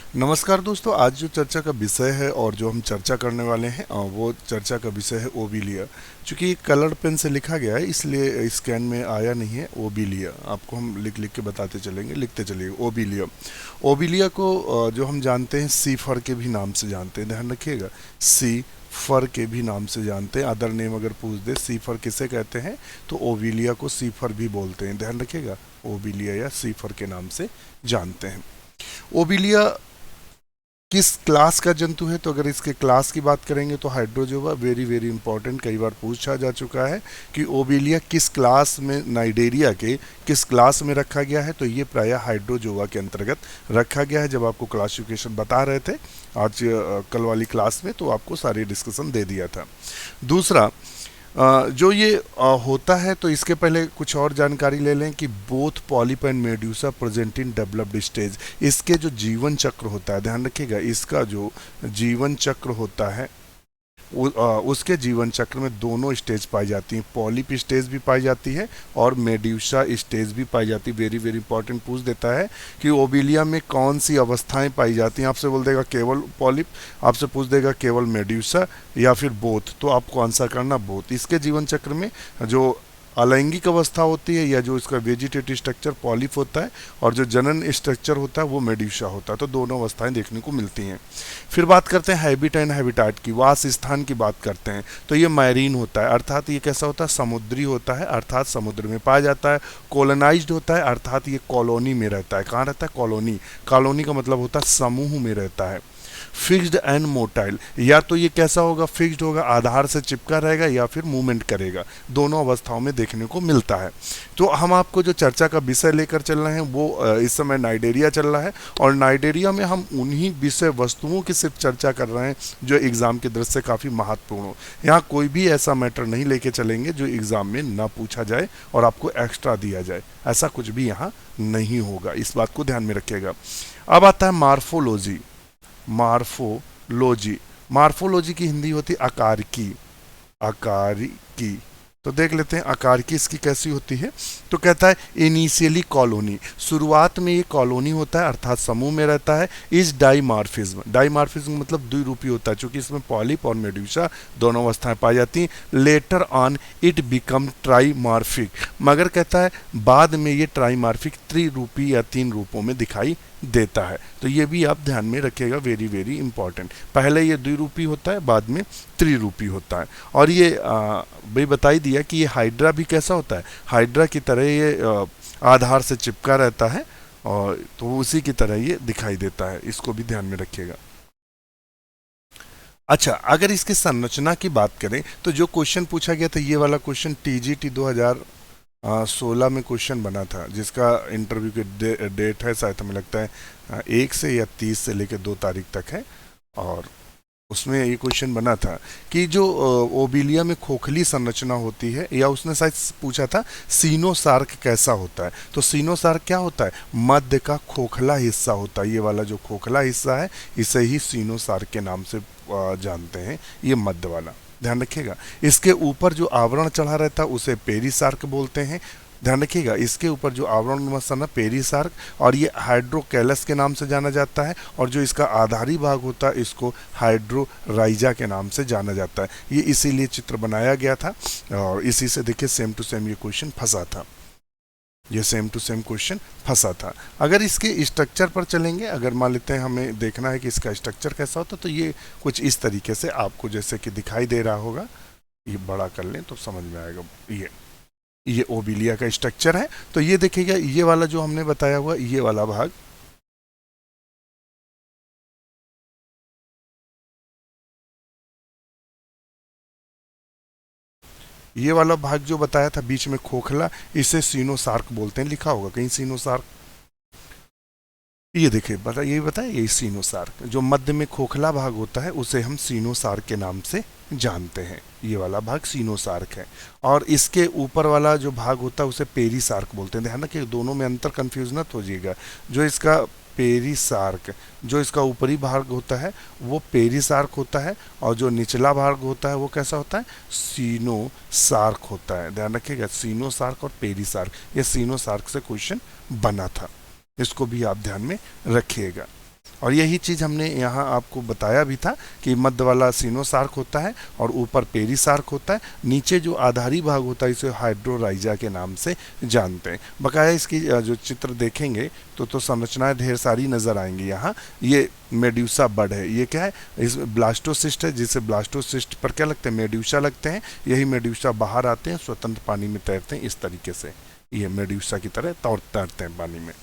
नमस्कार दोस्तों, आज जो चर्चा का विषय है और जो हम चर्चा करने वाले हैं वो चर्चा का विषय है ओबिलिया। चूंकि कलर्ड पेन से लिखा गया है इसलिए स्कैन में आया नहीं है। ओबिलिया आपको हम लिख लिख के बताते चलेंगे, लिखते चलिए ओबिलिया। ओबिलिया को जो हम जानते हैं सी फर के भी नाम से जानते हैं, ध्यान रखिएगा। सी फर के भी नाम से जानते हैं। अदर नेम अगर पूछ दे सी फर किसे कहते हैं तो ओबिलिया को सी फर भी बोलते हैं, ध्यान रखिएगा। ओबिलिया या सी फर के नाम से जानते हैं। ओबिलिया किस क्लास का जंतु है, तो अगर इसके क्लास की बात करेंगे तो हाइड्रोजोवा। वेरी वेरी इंपॉर्टेंट, कई बार पूछा जा चुका है कि ओबिलिया किस क्लास में, नाइडेरिया के किस क्लास में रखा गया है, तो ये प्रायः हाइड्रोजोवा के अंतर्गत रखा गया है। जब आपको क्लासिफिकेशन बता रहे थे आज कल वाली क्लास में, तो आपको सारी डिस्कशन दे दिया था। दूसरा, जो ये होता है, तो इसके पहले कुछ और जानकारी ले लें कि both polyp and medusa present in developed stage. इसके जो जीवन चक्र होता है, ध्यान रखिएगा, इसका जो जीवन चक्र होता है उसके जीवन चक्र में दोनों स्टेज पाई जाती हैं। पॉलिप स्टेज भी पाई जाती है और मेड्यूसा स्टेज भी पाई जाती है। वेरी वेरी इंपॉर्टेंट पूछ देता है कि ओबिलिया में कौन सी अवस्थाएं पाई जाती हैं। आपसे बोल देगा केवल पॉलिप, आपसे पूछ देगा केवल मेड्यूसा या फिर बोथ, तो आपको आंसर करना बोथ। इसके जीवन चक्र में जो अलैंगिक अवस्था होती है या जो इसका वेजिटेटिव स्ट्रक्चर पॉलिप होता है और जो जनन स्ट्रक्चर होता है वो मेड्यूसा होता है, तो दोनों अवस्थाएं देखने को मिलती हैं। फिर बात करते हैं हैबिट एंड हैबिटाट की, वास स्थान की बात करते हैं, तो ये मैरीन होता है, अर्थात ये कैसा होता है, समुद्री होता है, अर्थात समुद्र में पाया जाता है। कॉलोनाइज्ड होता है, अर्थात ये कॉलोनी में रहता है। कहाँ रहता है, कॉलोनी। कॉलोनी का मतलब होता है समूह में रहता है। फिक्स्ड एंड मोटाइल, या तो ये कैसा होगा, फिक्स्ड होगा, आधार से चिपका रहेगा, या फिर मूवमेंट करेगा। दोनों अवस्थाओं में देखने को मिलता है। तो हम आपको जो चर्चा का विषय लेकर चल रहे हैं वो इस समय नाइडेरिया चल रहा है, और नाइडेरिया में हम उन्हीं विषय वस्तुओं की सिर्फ चर्चा कर रहे हैं जो एग्जाम की दृष्टि से काफ़ी महत्वपूर्ण हो। यहाँ कोई भी ऐसा मैटर नहीं लेके चलेंगे जो एग्जाम में ना पूछा जाए और आपको एक्स्ट्रा दिया जाए, ऐसा कुछ भी यहाँ नहीं होगा, इस बात को ध्यान में रखिएगा। अब आता है मार्फोलॉजी। मार्फोलॉजी, मार्फोलॉजी की हिंदी होती है आकारिकी। आकारिकी, तो देख लेते हैं आकारिकी इसकी कैसी होती है। तो कहता है इनिशियली कॉलोनी, शुरुआत में ये कॉलोनी होता है अर्थात समूह में रहता है। इस डाइमार्फिज्म, डाइमार्फिज्म मतलब द्विरूपी होता है, चूंकि इसमें पॉलिप और मेड्यूसा दोनों अवस्थाएं पाई जाती हैं। लेटर ऑन इट बिकम ट्राइमार्फिक, मगर कहता है बाद में ये ट्राइमार्फिक त्रिरूपी या तीन रूपों में दिखाई देता है। तो ये भी आप ध्यान में रखिएगा, वेरी वेरी इंपॉर्टेंट। पहले ये द्विरूपी होता है, बाद में त्रिरूपी होता है। और ये भाई बता ही दिया कि ये हाइड्रा भी कैसा होता है, हाइड्रा की तरह ये आधार से चिपका रहता है, और तो उसी की तरह ये दिखाई देता है, इसको भी ध्यान में रखिएगा। अच्छा, अगर इसकी संरचना की बात करें तो जो क्वेश्चन पूछा गया था, ये वाला क्वेश्चन टीजीटी 2016 में क्वेश्चन बना था, जिसका इंटरव्यू की डेट है शायद हमें लगता है 1 से या 30 से लेकर 2 तारीख तक है। और उसमें ये क्वेश्चन बना था कि जो ओबिलिया में खोखली संरचना होती है, या उसने शायद पूछा था सीनोसार्क कैसा होता है। तो सीनोसार्क क्या होता है, मध्य का खोखला हिस्सा होता है। ये वाला जो खोखला हिस्सा है इसे ही सीनोसार्क के नाम से जानते हैं, ये मध्य वाला, ध्यान रखिएगा। इसके ऊपर जो आवरण चढ़ा रहता है उसे पेरिसार्क बोलते हैं, ध्यान रखिएगा। इसके ऊपर जो आवरण मसना पेरिसार्क, और ये हाइड्रोकैलस के नाम से जाना जाता है, और जो इसका आधारी भाग होता है इसको हाइड्रोराइजा के नाम से जाना जाता है। ये इसीलिए चित्र बनाया गया था, और इसी से देखिए सेम टू सेम ये क्वेश्चन फंसा था, ये सेम टू सेम क्वेश्चन फंसा था। अगर इसके स्ट्रक्चर पर चलेंगे, अगर मान लेते हैं हमें देखना है कि इसका स्ट्रक्चर कैसा होता है, तो ये कुछ इस तरीके से आपको जैसे कि दिखाई दे रहा होगा, ये बड़ा कर लें तो समझ में आएगा। ये ओबिलिया का स्ट्रक्चर है। तो ये देखिएगा, ये वाला जो हमने बताया हुआ, ये वाला भाग, ये वाला भाग जो बताया था बीच में खोखला, इसे सीनोसार्क बोलते हैं, लिखा होगा कहीं सीनोसार्क। ये देखिए ये बताया, ये सीनोसार्क। जो मध्य में खोखला भाग होता है उसे हम सीनोसार्क के नाम से जानते हैं, ये वाला भाग सीनोसार्क है। और इसके ऊपर वाला जो भाग होता है उसे पेरिसार्क बोलते हैं। ध्यान रखिए, दोनों में अंतर कंफ्यूज मत हो जाइएगा। जो इसका पेरिसार्क, जो इसका ऊपरी भाग होता है वो पेरिसार्क होता है, और जो निचला भाग होता है वो कैसा होता है, सीनोसार्क होता है। ध्यान रखिएगा, सीनोसार्क और पेरिसार्क, ये सीनोसार्क से क्वेश्चन बना था, इसको भी आप ध्यान में रखिएगा। और यही चीज़ हमने यहाँ आपको बताया भी था कि मध्य वाला सीनोसार्क होता है और ऊपर पेरिसार्क होता है, नीचे जो आधारी भाग होता है इसे हाइड्रोराइजा के नाम से जानते हैं। बकाया इसकी जो चित्र देखेंगे तो संरचनाएं ढेर सारी नजर आएंगी। यहाँ ये मेड्यूसा बड है, ये क्या है, इस ब्लास्टोसिस्ट है, जिसे ब्लास्टोसिस्ट पर क्या लगते हैं, मेड्यूसा लगते हैं। यही मेड्यूसा बाहर आते हैं, स्वतंत्र पानी में तैरते हैं, इस तरीके से ये मेड्यूसा की तरह तैरते हैं पानी में।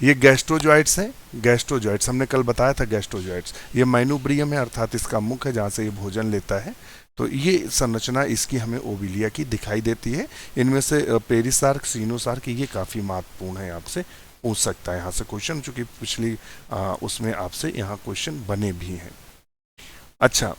ये गैस्ट्रोजॉइट्स हैं, गैस्ट्रोजॉइट्स हमने कल बताया था। गैस्ट्रोजॉइट्स ये माइनोब्रियम है, अर्थात इसका मुख है जहाँ से ये भोजन लेता है। तो ये संरचना इसकी हमें ओविलिया की दिखाई देती है। इनमें से पेरिसार्क, सीनोसार्क ये काफ़ी महत्वपूर्ण है, आपसे पूछ सकता है यहाँ से क्वेश्चन, चूंकि पिछली उसमें आपसे यहाँ क्वेश्चन बने भी हैं। अच्छा,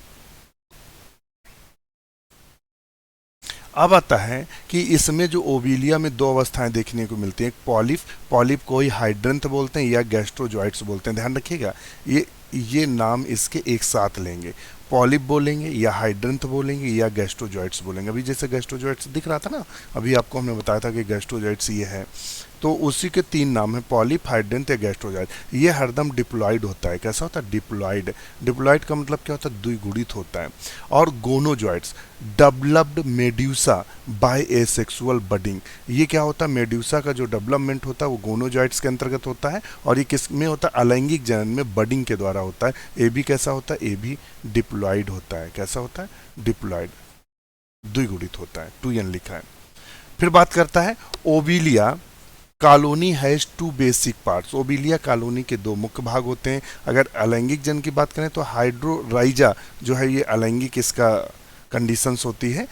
अब आता है कि इसमें जो ओविलिया में दो अवस्थाएं देखने को मिलती हैं, एक पॉलिप, पॉलिप को ही हाइड्रंथ बोलते हैं या गैस्ट्रोजॉइट्स बोलते हैं। ध्यान रखिएगा, ये नाम इसके एक साथ लेंगे, पॉलिप बोलेंगे या हाइड्रंथ बोलेंगे या गैस्ट्रोजॉइट्स बोलेंगे। अभी जैसे गैस्ट्रोजॉइट्स दिख रहा था ना, अभी आपको हमने बताया था कि गैस्ट्रोजॉइट्स ये है, तो उसी के तीन नाम है, पॉलिप, हाइड्रंथ या गैस्ट्रोजॉइट। ये हरदम डिप्लॉइड होता है। कैसा होता है, डिप्लॉइड। डिप्लॉइड का मतलब क्या होता है, द्विगुणित होता है। और gonozooids, developed medusa by asexual budding. ये क्या होता है, मेड्यूसा का जो डेवलपमेंट होता है वो गोनोजॉइट्स के अंतर्गत होता है, और ये किस में होता है, अलैंगिक जनन में बडिंग के द्वारा होता है। ए भी कैसा होता है, ए भी डिप्लॉइड होता है। कैसा होता है, डिप्लॉइड, द्विगुणित होता है, 2n लिखा है। फिर बात करता है Obelia colony has two basic parts. Obelia colony के दो मुख्य भाग होते हैं। अगर अलैंगिक जन की बात करें तो हाइड्रोराइजा जो है ये अलैंगिक इसका कंडीशंस होती है,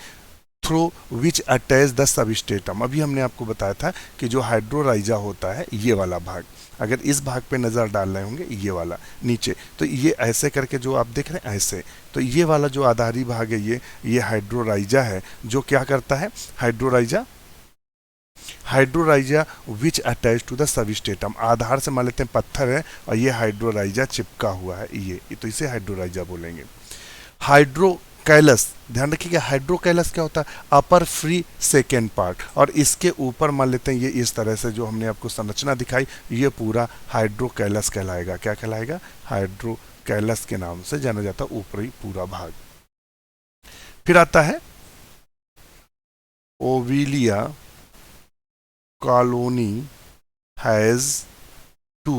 through which attach the substratum. अभी हमने आपको बताया था कि जो हाइड्रोराइजा होता है ये वाला भाग, अगर इस भाग पे नज़र डाल रहे होंगे ये वाला नीचे, तो ये ऐसे करके जो आप देख रहे हैं ऐसे, तो ये वाला जो आधारी भाग है ये हाइड्रोराइजा है, जो क्या करता है, हाइड्रोराइजा विच अटैच टू द सबस्टेटम। आधार से मान लेते हैं पत्थर है और ये हाइड्रोराइजा चिपका हुआ है, ये तो इसे हाइड्रोराइजा बोलेंगे। हाइड्रोकैलस, ध्यान रखिएगा, हाइड्रोकैलस क्या होता है, अपर फ्री सेकेंड पार्ट, और इसके ऊपर मान लेते हैं ये इस तरह से जो हमने आपको संरचना दिखाई, ये पूरा हाइड्रोकैलस कहलाएगा। क्या कहलाएगा, हाइड्रोकैलस के नाम से जाना जाता है ऊपरी पूरा भाग। फिर आता है Obelia colony has two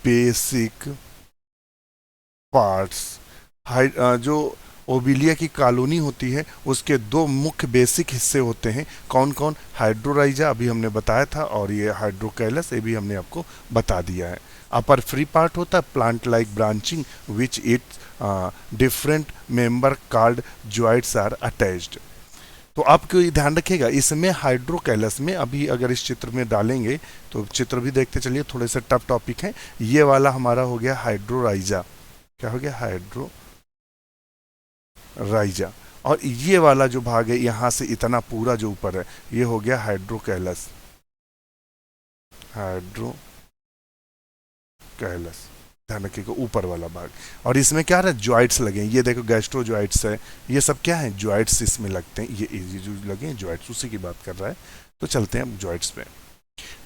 basic parts. जो ओविलिया की कॉलोनी होती है उसके दो मुख्य बेसिक हिस्से होते हैं। कौन कौन, हाइड्रोराइजा अभी हमने बताया था, और ये हाइड्रोकैलस ये भी हमने आपको बता दिया है। अपर फ्री पार्ट होता है plant like branching which it different member called joints are attached. तो आपको ध्यान रखिएगा, इसमें हाइड्रोकैलस में अभी अगर इस चित्र में डालेंगे तो चित्र भी देखते चलिए, थोड़े से टफ टॉपिक है। ये वाला हमारा हो गया हाइड्रोराइजा, क्या हो गया, हाइड्रोराइजा, और ये वाला जो भाग है यहां से इतना पूरा जो ऊपर है ये हो गया हाइड्रोकैलस, हाइड्रोकैलस, ध्यान रखिएगा ऊपर वाला भाग। और इसमें क्या है, जॉइंट्स लगे हैं, ये देखो गैस्ट्रोजॉइट्स है, ये सब क्या है, जॉइंट्स इसमें लगते हैं, ये जो लगे हैं जॉइंट्स, उसी की बात कर रहा है। तो चलते हैं अब जॉइंट्स पे।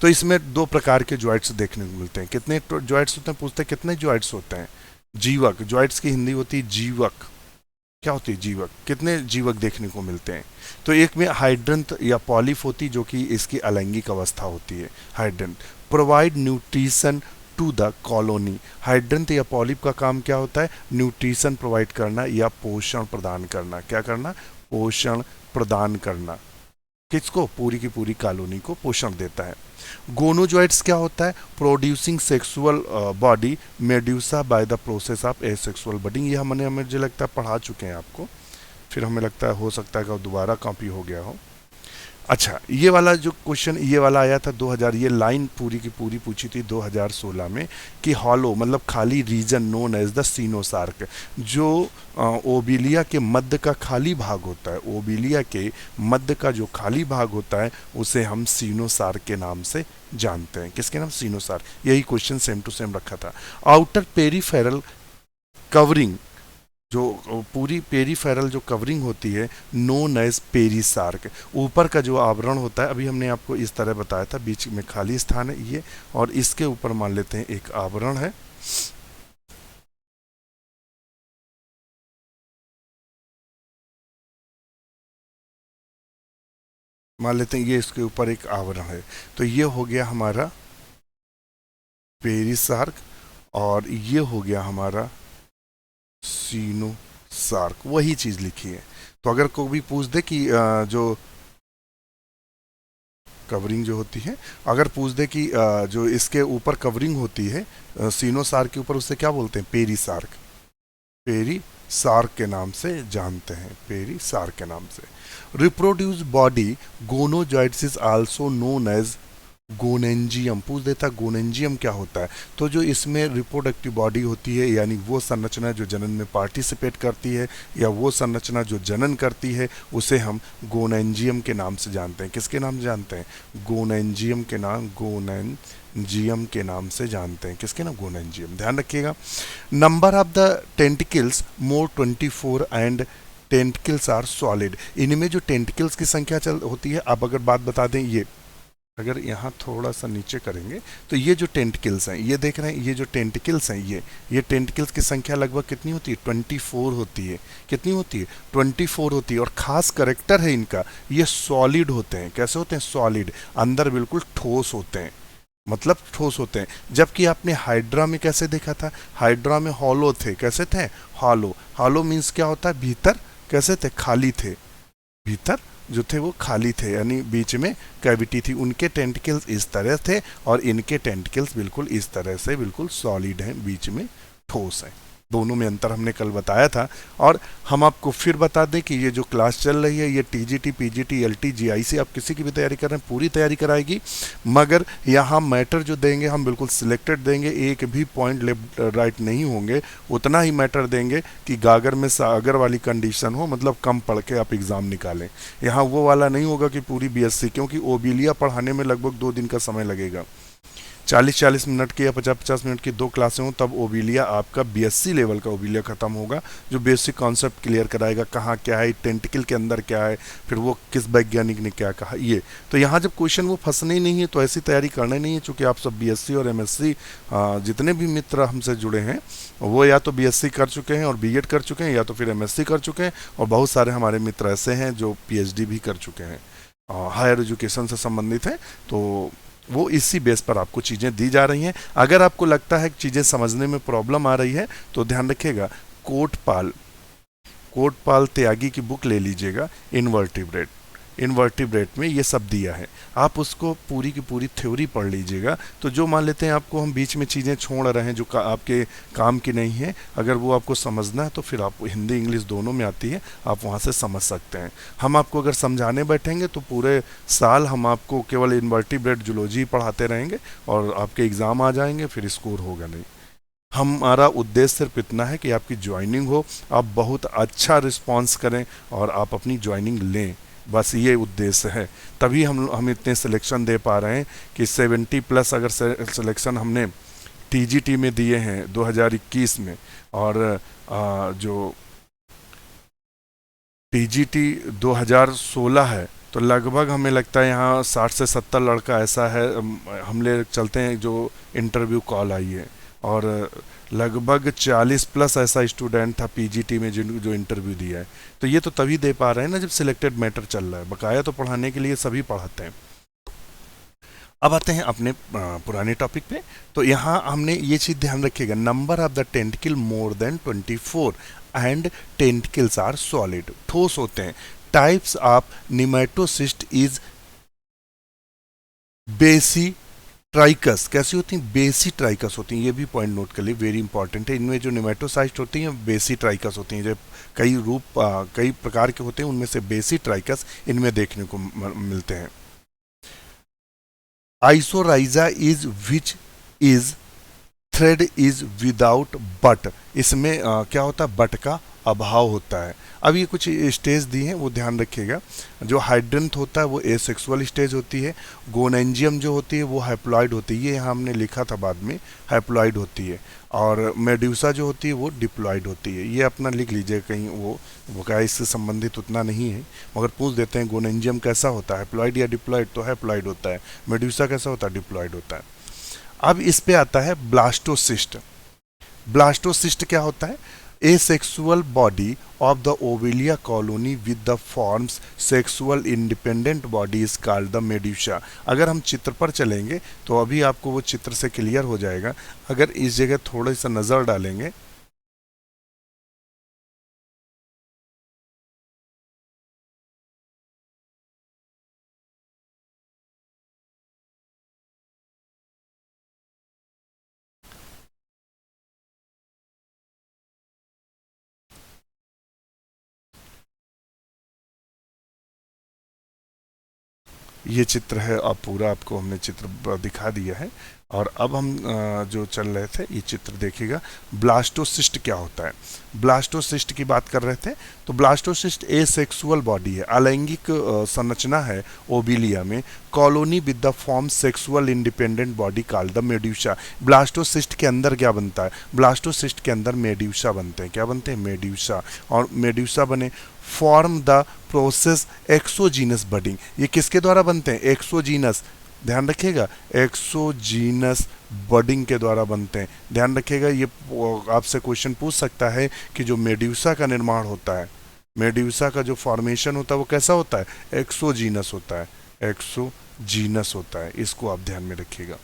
तो इसमें दो प्रकार के जॉइंट्स देखने को मिलते हैं। कितने जॉइंट्स होते हैं, पूछते हैं कितने जॉइंट्स होते हैं, जीवक, जॉइंट्स की हिंदी होती है जीवक। क्या होती है, जीवक, कितने जीवक देखने को मिलते हैं। तो एक में हाइड्रंथ या पॉलिप होती जो कि इसकी अलैंगिक अवस्था होती है। Hydranth provide nutrition to the colony. Hydranth या पॉलिप का काम क्या होता है, न्यूट्रिशन प्रोवाइड करना या पोषण प्रदान करना। क्या करना, पोषण प्रदान करना। किसको, पूरी की पूरी कॉलोनी को पोषण देता है। गोनोजॉइट्स क्या होता है, producing sexual body medusa by the process of asexual budding. ये हमने मुझे लगता है पढ़ा चुके हैं आपको, फिर हमें लगता है हो सकता है कि दोबारा कॉपी हो गया हो। अच्छा, ये वाला जो क्वेश्चन ये वाला आया था 2000, ये लाइन पूरी की पूरी पूछी थी 2016 में कि हॉलो मतलब खाली रीजन नोन एज द सीनोसार्क। जो ओविलिया के मध्य का खाली भाग होता है, ओविलिया के मध्य का जो खाली भाग होता है उसे हम सीनोसार्क के नाम से जानते हैं। किसके नाम, सीनोसार्क। यही क्वेश्चन सेम टू सेम रखा था। आउटर पेरीफेरल कवरिंग, जो पूरी पेरीफेरल जो कवरिंग होती है नोन एज पेरीसार्क। ऊपर का जो आवरण होता है, अभी हमने आपको इस तरह बताया था, बीच में खाली स्थान है ये, और इसके ऊपर मान लेते हैं एक आवरण है, मान लेते हैं ये इसके ऊपर एक आवरण है, तो ये हो गया हमारा पेरिसार्क और ये हो गया हमारा सीनोसार्क, वही चीज लिखी है। तो अगर कोई भी पूछ दे कि जो कवरिंग जो होती है, अगर पूछ दे कि जो इसके ऊपर कवरिंग होती है सीनोसार्क के ऊपर, उससे क्या बोलते हैं? पेरिसार्क। पेरिसार्क के नाम से जानते हैं, पेरिसार्क के नाम से। Reproduce body gonozooids is also known as gonangium. पूछ देता गोनेंजियम क्या होता है, तो जो इसमें रिप्रोडक्टिव बॉडी होती है, यानी वो संरचना जो जनन में पार्टिसिपेट करती है या वो संरचना जो जनन करती है, उसे हम गोनेंजियम के नाम से जानते हैं। किसके नाम से जानते हैं? गोनेंजियम के नाम, गोनेंजियम के नाम से जानते हैं। किसके नाम? गोनेंजियम। ध्यान रखिएगा। Number of the tentacles more 24 and tentacles are solid. इनमें जो टेंटिकल्स की संख्या चल होती है, आप अगर बात बता दें, ये अगर यहाँ थोड़ा सा नीचे करेंगे तो ये जो टेंटिकल्स हैं, ये देख रहे हैं, ये जो टेंटिकल्स हैं, ये टेंटिकल्स की संख्या लगभग कितनी होती है? 24 होती है। कितनी होती है? 24 होती है। और खास करेक्टर है इनका, ये सॉलिड होते हैं। कैसे होते हैं? सॉलिड, अंदर बिल्कुल ठोस होते हैं, मतलब ठोस होते हैं। जबकि आपने हाइड्रा में कैसे देखा था? हाइड्रा में हॉलो थे। कैसे थे? हॉलो। हॉलो मीन्स क्या होता है? भीतर कैसे थे? खाली थे। भीतर जो थे वो खाली थे, यानी बीच में कैविटी थी। उनके टेंटिकल्स इस तरह थे और इनके टेंटिकल्स बिल्कुल इस तरह से, बिल्कुल सॉलिड हैं, बीच में ठोस है। दोनों में अंतर हमने कल बताया था। और हम आपको फिर बता दें कि ये जो क्लास चल रही है, ये टीजीटी, पीजीटी, एलटी, जीआईसी, आप किसी की भी तैयारी कर रहे हैं, पूरी तैयारी कराएगी। मगर यहाँ मैटर जो देंगे हम बिल्कुल सिलेक्टेड देंगे, एक भी पॉइंट लेफ्ट राइट नहीं होंगे। उतना ही मैटर देंगे कि गागर में सागर वाली कंडीशन हो, मतलब कम पढ़ के आप एग्ज़ाम निकालें। यहाँ वो वाला नहीं होगा कि पूरी बीएससी, क्योंकि ओबिलिया पढ़ाने में लगभग 2 दिन का समय लगेगा। 40-40 मिनट की या 50-50 मिनट की 2 क्लासें हों, तब ओबिलिया आपका बीएससी लेवल का ओबिलिया खत्म होगा, जो बेसिक कॉन्सेप्ट क्लियर कराएगा, कहाँ क्या है, टेंटिकल के अंदर क्या है, फिर वो किस वैज्ञानिक ने क्या कहा। ये तो यहाँ जब क्वेश्चन वो फंसने ही नहीं है, तो ऐसी तैयारी करना नहीं है। चूँकि आप सब बीएससी और एमएससी, जितने भी मित्र हमसे जुड़े हैं वो या तो बीएससी कर चुके हैं और बीएड कर चुके हैं, या तो फिर एमएससी कर चुके हैं, और बहुत सारे हमारे मित्र ऐसे हैं जो पीएचडी भी कर चुके हैं, हायर एजुकेशन से संबंधित हैं। तो वो इसी बेस पर आपको चीज़ें दी जा रही हैं। अगर आपको लगता है कि चीज़ें समझने में प्रॉब्लम आ रही है, तो ध्यान रखिएगा, कोटपाल त्यागी की बुक ले लीजिएगा, इनवर्टिब्रेट में ये सब दिया है। आप उसको पूरी की पूरी थ्योरी पढ़ लीजिएगा। तो जो मान लेते हैं आपको हम बीच में चीज़ें छोड़ रहे हैं जो आपके काम की नहीं है, अगर वो आपको समझना है तो फिर आपको हिंदी इंग्लिश दोनों में आती है, आप वहाँ से समझ सकते हैं। हम आपको अगर समझाने बैठेंगे तो पूरे साल हम आपको केवल इनवर्टिब्रेट जूलॉजी पढ़ाते रहेंगे और आपके एग्ज़ाम आ जाएंगे, फिर स्कोर होगा नहीं। हमारा उद्देश्य सिर्फ इतना है कि आपकी ज्वाइनिंग हो, आप बहुत अच्छा रिस्पॉन्स करें और आप अपनी ज्वाइनिंग लें, बस ये उद्देश्य है। तभी हम इतने सिलेक्शन दे पा रहे हैं कि 70+ अगर सिलेक्शन हमने टीजीटी में दिए हैं 2021 में, और जो टीजीटी 2016 है, तो लगभग हमें लगता है यहाँ 60 से 70 लड़का ऐसा है हम ले चलते हैं जो इंटरव्यू कॉल आई है, और लगभग 40+ ऐसा स्टूडेंट था पीजीटी में जो इंटरव्यू दिया है। तो ये तो तभी दे पा रहे हैं ना जब सिलेक्टेड मैटर चल रहा है, बकाया तो पढ़ाने के लिए सभी पढ़ाते हैं। अब आते हैं अपने पुराने टॉपिक पे। तो यहाँ हमने ये चीज़ ध्यान रखिएगा, number of the tentacle more than 24 and tentacles are solid, ठोस होते हैं। टाइप्स ऑफ निमेटोसिस्ट इज बेसी ट्राइकस। कैसी होती हैं? बेसी ट्राइकस होती हैं। ये भी पॉइंट नोट कर लिए, वेरी इंपॉर्टेंट है। इनमें जो निमेटोसाइस्ट होती हैं बेसी ट्राइकस होती हैं। जो कई प्रकार के होते हैं, उनमें से बेसी ट्राइकस इनमें देखने को मिलते हैं। Isorhiza is which is thread is without butt. इसमें क्या होता है? बट का अभाव होता है। अब ये कुछ स्टेज दी हैं, वो ध्यान रखिएगा। जो हाइड्रेंथ होता है वो एसेक्सुअल स्टेज होती है, गोनेंजियम जो होती है वो हैप्लॉइड होती है, ये यहाँ हमने लिखा था बाद में, हैप्लॉइड होती है, और मेड्यूसा जो होती है वो डिप्लॉइड होती है। ये अपना लिख लीजिए कहीं, वो क्या इससे संबंधित उतना नहीं है, मगर पूछ देते हैं गोनेंजियम कैसा होता है, हैप्लॉइड या डिप्लॉइड, तो हैप्लॉइड होता है। मेड्यूसा कैसा होता है? डिप्लॉइड होता है। अब इस पे आता है ब्लास्टोसिस्ट। ब्लास्टोसिस्ट क्या होता है? asexual body of the ovalia colony with the forms sexual independent body is called the medusa। अगर हम चित्र पर चलेंगे तो अभी आपको वो चित्र से क्लियर हो जाएगा। अगर इस जगह थोड़ा सा नजर डालेंगे, ये चित्र है, अब पूरा आपको हमने चित्र दिखा दिया है। और अब हम जो चल रहे थे ये चित्र देखिएगा, ब्लास्टोसिस्ट क्या होता है। ब्लास्टोसिस्ट की बात कर रहे थे, तो ब्लास्टोसिस्ट एसेक्सुअल बॉडी है, अलैंगिक संरचना है ओबिलिया में, colony with the form sexual independent body called the medusa. Blastocyst के अंदर क्या बनता है, ब्लास्टोसिस्ट के अंदर मेड्यूसा बनते हैं। क्या बनते हैं, मेड्यूसा। और मेड्यूसा बने form the process exogenous budding. ये किसके द्वारा बनते हैं, एक्सोजीनस, ध्यान रखिएगा, एक्सोजीनस बडिंग के द्वारा बनते हैं। ध्यान रखिएगा, ये आपसे क्वेश्चन पूछ सकता है कि जो मेड्यूसा का निर्माण होता है, मेड्यूसा का जो फॉर्मेशन होता है वो कैसा होता है, एक्सोजीनस होता है, एक्सोजीनस होता है। इसको आप ध्यान में रखिएगा,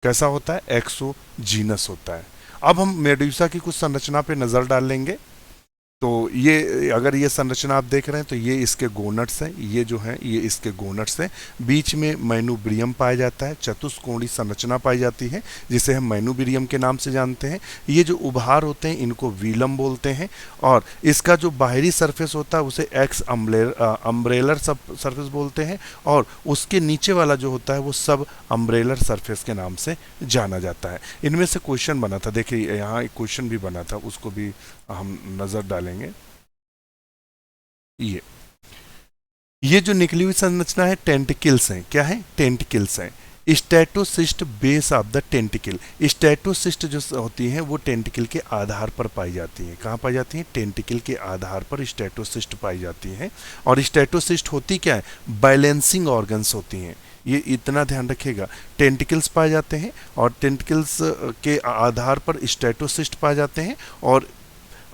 कैसा होता है, एक्सोजीनस होता है। अब हम मेड्यूसा की कुछ संरचना पे नजर डाल लेंगे। तो ये अगर ये संरचना आप देख रहे हैं तो ये इसके गोनट्स हैं, ये जो हैं ये इसके गोनट्स हैं। बीच में मैनुब्रियम पाया जाता है, चतुष्कोणीय संरचना पाई जाती है जिसे हम मैनुब्रियम के नाम से जानते हैं। ये जो उभार होते हैं इनको वीलम बोलते हैं। और इसका जो बाहरी सरफेस होता है उसे एक्स अम्ब्रेलर सरफेस बोलते हैं। और उसके नीचे वाला जो होता है वो सब अम्ब्रेलर सरफेस के नाम से जाना जाता है। इनमें से क्वेश्चन बना था, देखिए यहाँ एक क्वेश्चन भी बना था, उसको भी हम नजर डालेंगे। ये जो निकली हुई संरचना है टेंटिकल्स हैं, क्या है, टेंटिकल्स हैं। Statocyst base of the tentacle. Statocyst जो होती हैं वो टेंटिकल के आधार पर पाई जाती हैं। कहाँ पाई जाती हैं, टेंटिकल के आधार पर स्टेटोसिस्ट पाई जाती हैं। और स्टेटोसिस्ट होती क्या है, बैलेंसिंग ऑर्गन्स होती हैं। ये इतना ध्यान रखिएगा, टेंटिकल्स पाए जाते हैं और टेंटिकल्स के आधार पर स्टेटोसिस्ट पाए जाते हैं।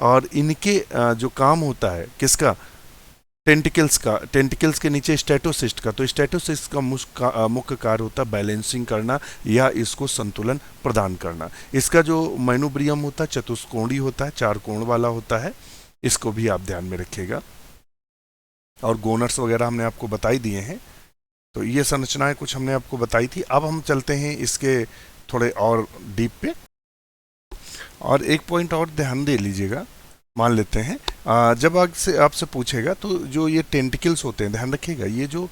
और इनके जो काम होता है किसका, टेंटिकल्स का, टेंटिकल्स के नीचे स्टेटोसिस्ट का। तो स्टेटोसिस्ट का मुख्य कार्य होता है बैलेंसिंग करना या इसको संतुलन प्रदान करना। इसका जो मैनुब्रियम होता है चतुष्कोणीय होता है, चार कोण वाला होता है। इसको भी आप ध्यान में रखिएगा। और गोनर्स वगैरह हमने आपको बताई दिए हैं। तो ये संरचनाएं कुछ हमने आपको बताई थी। अब हम चलते हैं इसके थोड़े और डीप पे। और एक पॉइंट और ध्यान दे लीजिएगा, मान लेते हैं जब आपसे पूछेगा तो जो ये टेंटिकल्स होते हैं, ध्यान रखिएगा, ये जो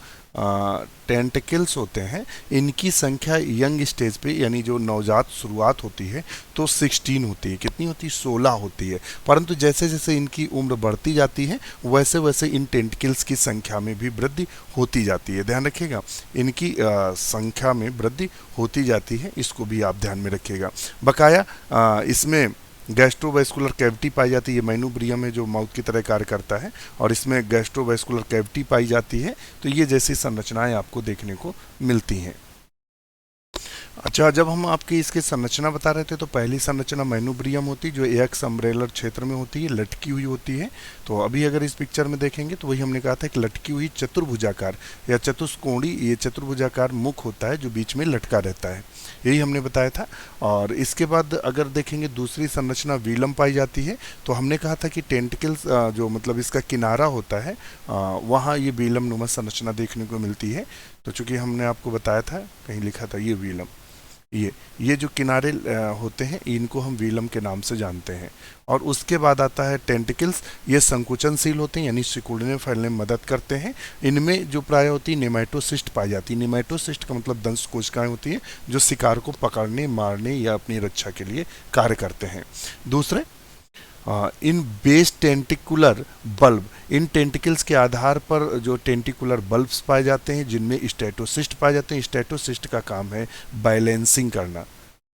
टेंटिकल्स होते हैं इनकी संख्या यंग स्टेज पे यानी जो नवजात शुरुआत होती है तो 16 होती है। कितनी होती है, 16 होती है। परंतु जैसे जैसे इनकी उम्र बढ़ती जाती है वैसे वैसे इन टेंटिकल्स की संख्या में भी वृद्धि होती जाती है। ध्यान रखिएगा, इनकी संख्या में वृद्धि होती जाती है, इसको भी आप ध्यान में रखिएगा। बकाया इसमें गैस्ट्रोवेस्कुलर कैविटी पाई जाती है। ये मैनुब्रियम है जो माउथ की तरह कार्य करता है और इसमें गैस्ट्रोवेस्कुलर कैविटी पाई जाती है। तो ये जैसी संरचनाएं आपको देखने को मिलती हैं। अच्छा, जब हम आपकी इसकी संरचना बता रहे थे तो पहली संरचना मैनुब्रियम होती है जो एक्स अम्ब्रेलर क्षेत्र में होती है, लटकी हुई होती है। तो अभी अगर इस पिक्चर में देखेंगे तो वही हमने कहा था कि लटकी हुई चतुर्भुजाकार या चतुष्कोणीय ये चतुर्भुजाकार मुख होता है जो बीच में लटका रहता है, यही हमने बताया था। और इसके बाद अगर देखेंगे दूसरी संरचना वीलम पाई जाती है। तो हमने कहा था कि टेंटिकल्स जो मतलब इसका किनारा होता है वहाँ ये वीलम नुमा संरचना देखने को मिलती है। तो चूंकि हमने आपको बताया था, कहीं लिखा था ये वीलम, ये जो किनारे होते हैं इनको हम वीलम के नाम से जानते हैं। और उसके बाद आता है टेंटिकल्स। ये संकुचनशील होते हैं यानी सिकुड़ने फैलने में मदद करते हैं। इनमें जो प्राय होती है नेमेटोसिस्ट पाई जाती है। नेमेटोसिस्ट का मतलब दंश कोशिकाएं होती हैं जो शिकार को पकड़ने, मारने या अपनी रक्षा के लिए कार्य करते हैं। दूसरे इन बेस टेंटिकुलर बल्ब, इन टेंटिकल्स के आधार पर जो टेंटिकुलर बल्ब्स पाए जाते हैं जिनमें स्टेटोसिस्ट पाए जाते हैं। स्टेटोसिस्ट का काम है बैलेंसिंग करना।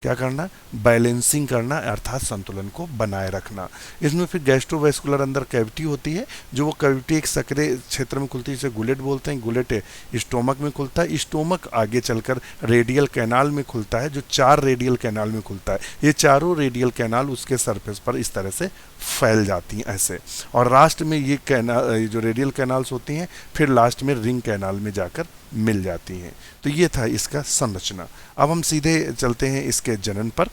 क्या करना, बैलेंसिंग करना, अर्थात संतुलन को बनाए रखना। इसमें फिर गैस्ट्रोवेस्कुलर अंदर कैविटी होती है, जो वो कैविटी एक सक्रिय क्षेत्र में खुलती है, जिसे गुलेट बोलते हैं। गुलेट स्टोमक में खुलता है, स्टोमक आगे चलकर रेडियल कैनाल में खुलता है, जो 4 रेडियल कैनाल में खुलता है। ये चारों रेडियल कैनाल उसके सरफेस पर इस तरह से फैल जाती हैं ऐसे, और लास्ट में ये कैनाल, जो रेडियल कैनाल्स होती हैं, फिर लास्ट में रिंग कैनाल में जाकर मिल जाती हैं। तो ये था इसका संरचना। अब हम सीधे चलते हैं इसके जनन पर,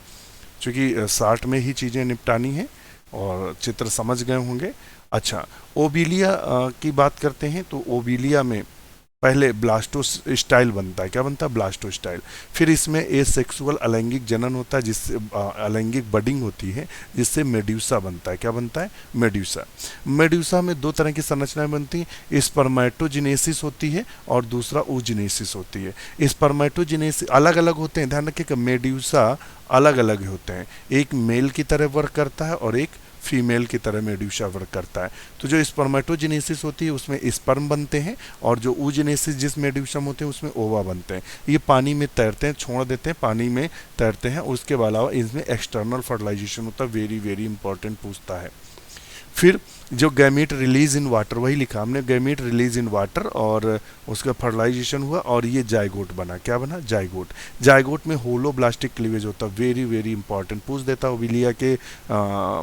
क्योंकि 60 में ही चीज़ें निपटानी हैं और चित्र समझ गए होंगे। अच्छा, ओबिलिया की बात करते हैं, तो ओबिलिया में पहले ब्लास्टोस्टाइल बनता है। क्या बनता है, ब्लास्टोस्टाइल। फिर इसमें एसेक्सुअल अलैंगिक जनन होता है, जिससे अलैंगिक बडिंग होती है, जिससे मेड्यूसा बनता है। क्या बनता है, मेड्यूसा। मेड्यूसा में 2 तरह की संरचनाएं बनती हैं, स्पर्मेटोजिनेसिस होती है और दूसरा oogenesis होती है। स्पर्मेटोजिनेसिस अलग अलग होते हैं, ध्यान रखिए कि मेड्यूसा अलग अलग होते हैं, एक मेल की तरह वर्क करता है और एक फीमेल की तरह मेड्यूसा वर्क करता है। तो जो स्पर्मेटोजेनेसिस होती है उसमें स्पर्म बनते हैं, और जो oogenesis जिस मेड्यूसा में होते हैं उसमें ओवा बनते हैं। ये पानी में तैरते हैं, छोड़ देते हैं, पानी में तैरते हैं। उसके अलावा इसमें एक्सटर्नल फर्टिलाइजेशन होता है, वेरी वेरी इंपॉर्टेंट पूछता है। फिर जो गैमीट रिलीज इन वाटर, वही लिखा हमने, गैमीट रिलीज इन वाटर, और उसका फर्टिलाइजेशन हुआ और ये जाइगोट बना। क्या बना, जाइगोट। जाइगोट में होलोब्लास्टिक क्लीवेज होता है, वेरी वेरी इंपॉर्टेंट पूछ देता है। ओविलिया के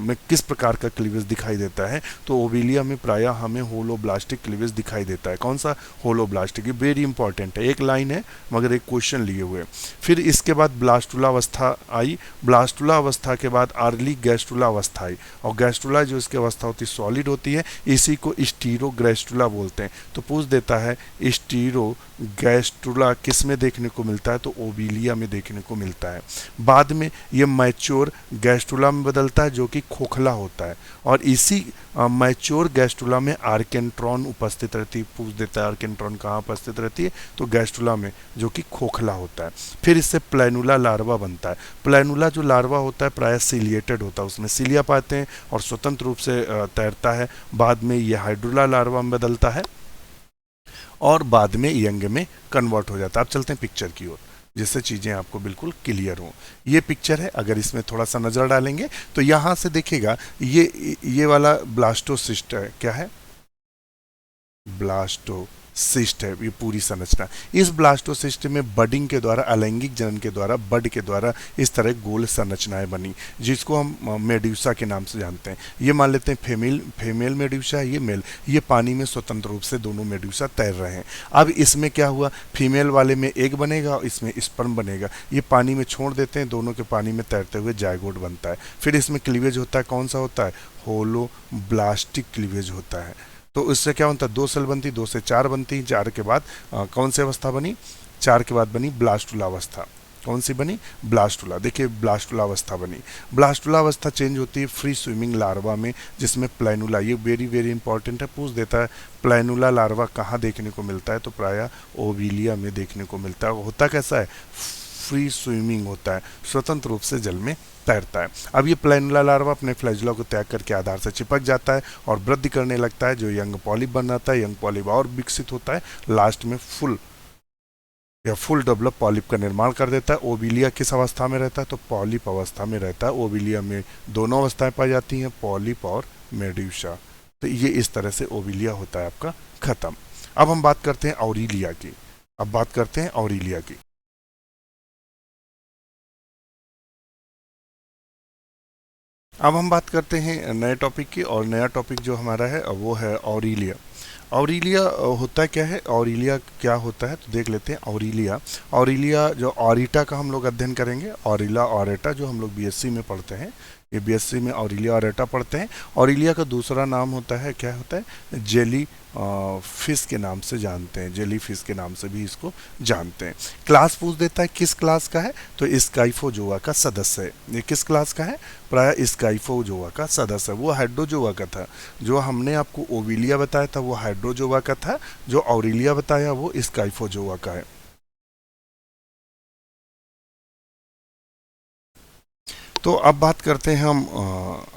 में किस प्रकार का क्लीवेज दिखाई देता है, तो ओविलिया में प्रायः हमें होलोब्लास्टिक क्लीवेज दिखाई देता है। कौन सा, होलोब्लास्टिक। ये वेरी इंपॉर्टेंट है, एक लाइन है मगर एक क्वेश्चन लिए हुए। फिर इसके बाद ब्लास्टुला अवस्था आई, ब्लास्टुला अवस्था के बाद अर्ली गैस्ट्रुला अवस्था आई, और गैस्ट्रुला जो इसकी अवस्था होती है सॉलिड होती है, इसी को स्टीरोगैस्ट्रुला बोलते हैं। तो पूछ देता है स्टीरोगैस्ट्रुला किस में देखने को मिलता है, तो ओविलिया में देखने को मिलता है। बाद में ये मैच्योर गैस्ट्रुला में बदलता है, जो कि खोखला होता है, और इसी मैच्योर गैस्ट्रुला में आर्केंट्रॉन उपस्थित रहती है। पूछ देता है आर्केंट्रॉन कहाँ उपस्थित रहती है, तो गैस्ट्रुला में, जो कि खोखला होता है। फिर इससे प्लैनुला लार्वा बनता है। प्लैनुला जो लार्वा होता है प्रायः सिलिएटेड होता है, उसमें सिलिया पाते हैं और स्वतंत्र रूप से तैरता है। बाद में ये हाइड्रोला लार्वा में बदलता है और बाद में यंग में कन्वर्ट हो जाता है। अब चलते हैं पिक्चर की ओर, जिससे चीज़ें आपको बिल्कुल क्लियर हो। ये पिक्चर है, अगर इसमें थोड़ा सा नज़र डालेंगे तो यहाँ से देखिएगा, ये वाला ब्लास्टोसिस्ट है। क्या है, ब्लास्टोसिस्ट है ये पूरी संरचना। इस ब्लास्टोसिस्ट में बडिंग के द्वारा, अलैंगिक जनन के द्वारा, बड के द्वारा इस तरह गोल संरचनाएं बनी, जिसको हम मेड्यूसा के नाम से जानते हैं। ये मान लेते हैं फीमेल मेड्यूसा है, ये मेल। ये पानी में स्वतंत्र रूप से दोनों मेड्यूसा तैर रहे हैं। अब इसमें क्या हुआ, फीमेल वाले में एग बनेगा और इसमें स्पर्म बनेगा। ये पानी में छोड़ देते हैं, दोनों के पानी में तैरते हुए जाइगोट बनता है। फिर इसमें क्लीवेज होता है, कौन सा होता है, होलोब्लास्टिक क्लीवेज होता है। तो इससे क्या होता है, 2 सेल बनती, 2 से 4 बनती, 4 के बाद कौन सी अवस्था बनी, 4 के बाद बनी ब्लास्टुला अवस्था। कौन सी बनी, ब्लास्टुला। देखिए ब्लास्टुला अवस्था बनी। ब्लास्टुला अवस्था चेंज होती है फ्री स्विमिंग लार्वा में, जिसमें प्लैनुला, ये वेरी वेरी इंपॉर्टेंट है, पूछ देता है प्लैनुला लार्वा कहाँ देखने को मिलता है, तो प्रायः ओविलिया में देखने को मिलता है। होता कैसा है, फ्री स्विमिंग होता है, स्वतंत्र रूप से जल में तैरता है। अब ये प्लैनुला लार्वा अपने फ्लैजुला को त्याग करके आधार से चिपक जाता है और वृद्धि करने लगता है, जो यंग पॉलिप बनाता है। यंग पॉलिप और विकसित होता है, लास्ट में फुल डेवलप पॉलिप का निर्माण कर देता है। ओविलिया किस अवस्था में रहता है, तो पॉलिप अवस्था में रहता है। ओविलिया में दोनों अवस्थाएं पाई जाती हैं, पॉलिप और मेड्यूसा। तो ये इस तरह से ओविलिया होता है आपका खत्म। अब हम बात करते हैं ऑरिलिया की। अब हम बात करते हैं नए टॉपिक की, और नया टॉपिक जो हमारा है वो है ऑरिलिया। ऑरिलिया होता क्या है, ऑरिलिया क्या होता है, तो देख लेते हैं। ऑरिलिया जो ऑरिटा का हम लोग अध्ययन करेंगे, ऑरिला ऑरेटा, जो हम लोग बीएससी में पढ़ते हैं, ये बीएससी में ऑरिलिया ऑरेटा पढ़ते हैं। ऑरिलिया का दूसरा नाम होता है, क्या होता है, जेली फिश के नाम से जानते हैं, जेली फिश के नाम से भी इसको जानते हैं। क्लास पूछ देता है किस क्लास का है, तो स्काइफोजोआ का सदस्य है। ये किस क्लास का है, प्रायः स्काइफोजोआ का सदस्य है। वो हाइड्रोजोआ का था, जो हमने आपको ओविलिया बताया था वो हाइड्रोजोआ का था, जो ऑरिलिया बताया वो स्काइफोजोआ का है। तो अब बात करते हैं हम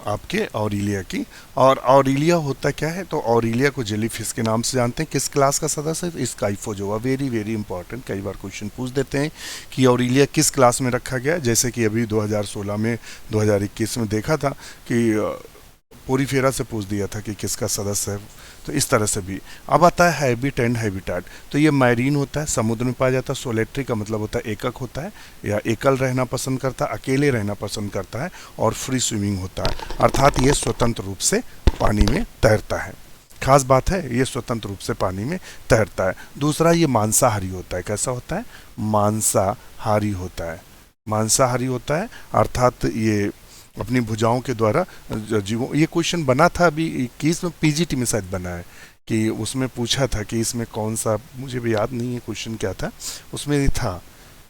आपके ऑरिलिया की। और ऑरिलिया होता क्या है? तो ऑरिलिया को जेलीफिश के नाम से जानते हैं। किस क्लास का सदस्य है? स्काइफोजोआ। वेरी वेरी इंपॉर्टेंट, कई बार क्वेश्चन पूछ देते हैं कि ऑरिलिया किस क्लास में रखा गया है। जैसे कि अभी 2016 में 2021 में देखा था कि पोरीफेरा से पूछ दिया था कि किसका सदस्य है। तो इस तरह से भी। अब आता है हैबिट एंड हैबिटाट। तो ये मैरीन होता है, समुद्र में पाया जाता है। सोलेट्री का मतलब होता है एकक होता है, या एकल रहना पसंद करता है, अकेले रहना पसंद करता है। और फ्री स्विमिंग होता है, अर्थात ये स्वतंत्र रूप से पानी में तैरता है। खास बात है, ये स्वतंत्र रूप से पानी में तैरता है। दूसरा, ये मांसाहारी होता है। कैसा होता है? मांसाहारी होता है। मांसाहारी होता है, अर्थात ये अपनी भुजाओं के द्वारा जीवों। ये क्वेश्चन बना था अभी 21 में, पीजीटी में शायद बना है, कि उसमें पूछा था कि इसमें कौन सा, मुझे भी याद नहीं है क्वेश्चन क्या था, उसमें ये था।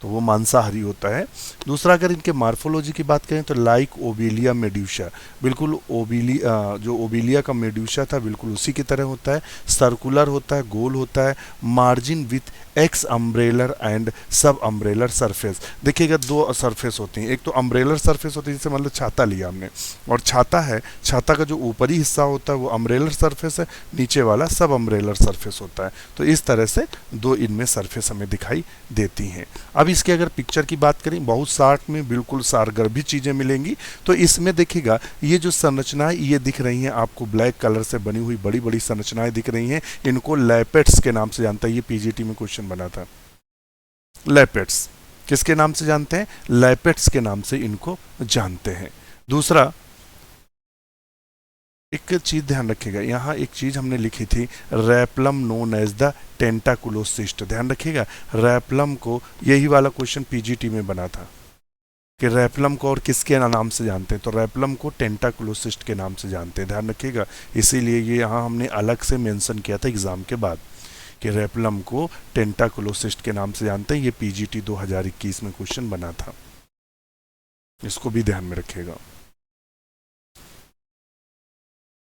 तो वो मांसाहारी होता है। दूसरा, अगर इनके मार्फोलॉजी की बात करें तो लाइक ओबिलिया मेड्यूसा, बिल्कुल जो ओबिलिया का मेड्यूसा था बिल्कुल उसी की तरह होता है। सर्कुलर होता है, गोल होता है। मार्जिन विथ एक्स अम्ब्रेलर एंड सब अम्ब्रेलर सरफेस। देखिएगा, दो सरफेस होती हैं। एक तो अम्ब्रेलर सरफेस होती है, जैसे मतलब छाता लिया हमने, और छाता है, छाता का जो ऊपरी हिस्सा होता है वो अम्ब्रेलर सरफेस है, नीचे वाला सब अम्ब्रेलर सरफेस होता है। तो इस तरह से दो इनमें सरफेस हमें दिखाई देती हैं। अब इसके अगर पिक्चर की बात करें, बहुत शार्ट में बिल्कुल सारगर्भित चीज़ें मिलेंगी। तो इसमें देखिएगा, ये जो संरचनाएं ये दिख रही हैं आपको, ब्लैक कलर से बनी हुई बड़ी बड़ी संरचनाएं दिख रही हैं, इनको लैपेट्स के नाम से जानता है। ये पीजीटी में क्वेश्चन बना था। लैपेट्स किसके नाम से जानते हैं? लैपेट्स के नाम से इनको जानते हैं। दूसरा, एक चीज ध्यान रखिएगा, यहाँ एक चीज हमने लिखी थी, रैपलम नोन एज द टेंटाकुलोसिस्ट। ध्यान रखिएगा, रैपलम को, यही वाला क्वेश्चन पीजीटी में बना था कि रैपलम को और किसके नाम से जानते हैं? तो रैपलम को टेंटाकुलोसिस्ट के नाम से जानते हैं। ध्यान रखिएगा, इसीलिए ये यहाँ हमने अलग से मेंशन किया था एग्जाम के बाद कि रैपलम को टेंटाकुलोसिस्ट के नाम से जानते हैं। ये पीजीटी 2021 में क्वेश्चन बना था, इसको भी ध्यान में रखिएगा।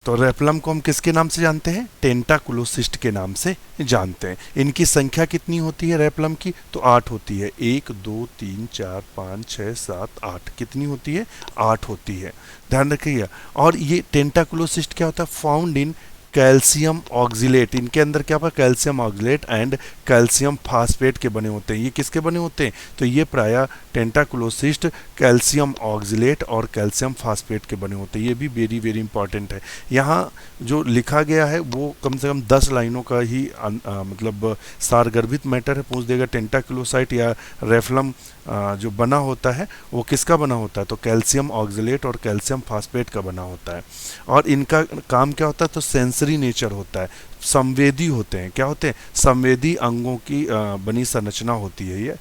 तो रैपलम को हम किसके नाम से जानते हैं? टेंटाकुलोसिस्ट के नाम से जानते हैं। इनकी संख्या कितनी होती है रैपलम की? तो 8 होती है। 1 2 3 4 5 6 7 8, कितनी होती है? 8 होती है। ध्यान रखिएगा। और ये टेंटाकुलोसिस्ट क्या होता है? Found in calcium oxalate. इनके अंदर क्या होगा? Calcium oxalate and calcium phosphate के बने होते हैं। ये किसके बने होते हैं? तो ये प्रायः टेंटाकुलोसिस्ट कैल्शियम ऑक्जिलेट और कैल्शियम फास्फेट के बने होते हैं। ये भी वेरी वेरी इंपॉर्टेंट है। यहाँ जो लिखा गया है वो कम से कम 10 लाइनों का ही मतलब सारगर्भित मैटर है। पूछ देगा टेंटाकुलोसाइट या रेफलम जो बना होता है वो किसका बना होता है? तो कैल्शियम ऑक्जिलेट और कैल्शियम फास्फेट का बना होता है। और इनका काम क्या होता है? तो सेंसरी नेचर होता है, संवेदी होते हैं। क्या होते हैं? संवेदी अंगों की बनी संरचना होती है ये।